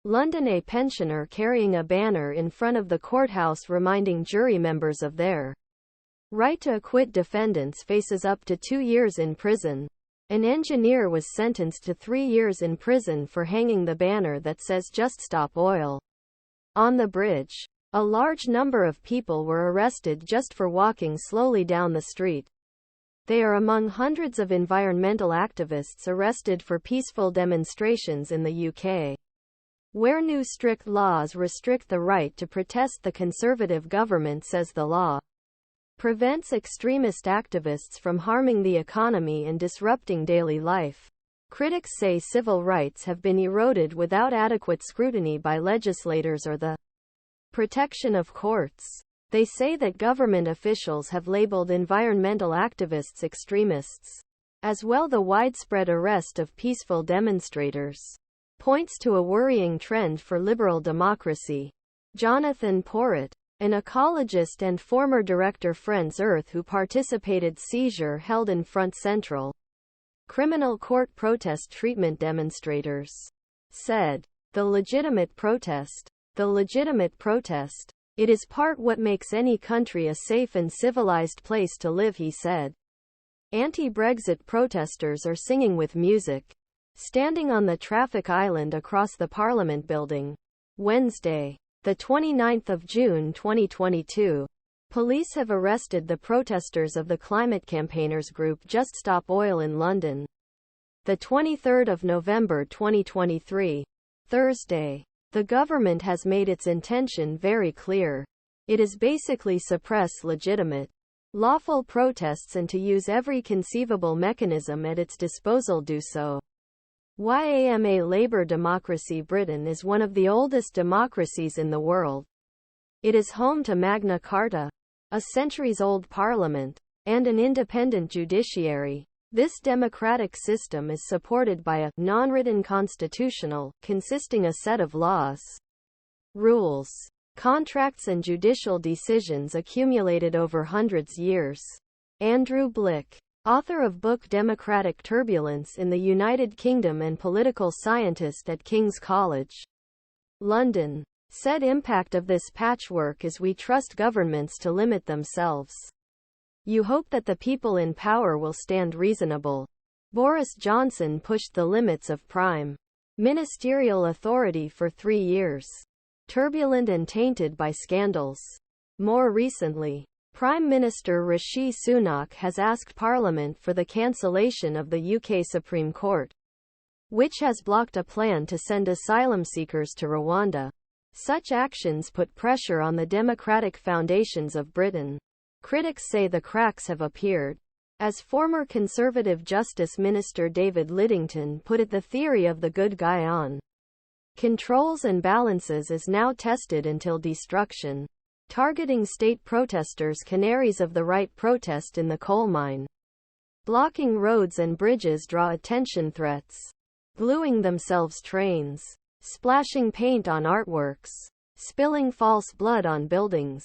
London. A pensioner carrying a banner in front of the courthouse reminding jury members of their right to acquit defendants faces up to 2 years in prison. An engineer was sentenced to 3 years in prison for hanging the banner that says "Just Stop Oil" on the bridge. A large number of people were arrested just for walking slowly down the street. They are among hundreds of environmental activists arrested for peaceful demonstrations in the UK, where new strict laws restrict the right to protest. The Conservative government says the law prevents extremist activists from harming the economy and disrupting daily life. Critics say civil rights have been eroded without adequate scrutiny by legislators or the protection of courts. They say that government officials have labeled environmental activists extremists. As well, the widespread arrest of peaceful demonstrators points to a worrying trend for liberal democracy. Jonathon Porritt, an ecologist and former director Friends Earth who participated seizure held in front central criminal court protest treatment demonstrators, said, The legitimate protest. It is part what makes any country a safe and civilized place to live, he said. Anti-Brexit protesters are singing with music, standing on the traffic island across the Parliament building. Wednesday, the 29th of June 2022. Police have arrested the protesters of the climate campaigners group Just Stop Oil in London. The 23rd of November 2023. Thursday. The government has made its intention very clear. It is basically suppress legitimate, lawful protests and to use every conceivable mechanism at its disposal do so. YAMA LABOR Democracy Britain is one of the oldest democracies in the world. It is home to Magna Carta, a centuries-old parliament, and an independent judiciary. This democratic system is supported by a non-written constitutional, consisting a set of laws, rules, contracts and judicial decisions accumulated over hundreds years. Andrew Blick, author of book Democratic Turbulence in the United Kingdom and political scientist at King's College, London, said impact of this patchwork is we trust governments to limit themselves. You hope that the people in power will stand reasonable. Boris Johnson pushed the limits of prime ministerial authority for 3 years. Turbulent and tainted by scandals. More recently, Prime Minister Rishi Sunak has asked Parliament for the cancellation of the UK Supreme Court, which has blocked a plan to send asylum seekers to Rwanda. Such actions put pressure on the democratic foundations of Britain. Critics say the cracks have appeared. As former Conservative Justice Minister David Lidington put it, the theory of the good guy on controls and balances is now tested until destruction. Targeting state protesters, Canaries of the right protest in the coal mine. Blocking roads and bridges draw attention, threats. Gluing themselves trains. Splashing paint on artworks. Spilling false blood on buildings.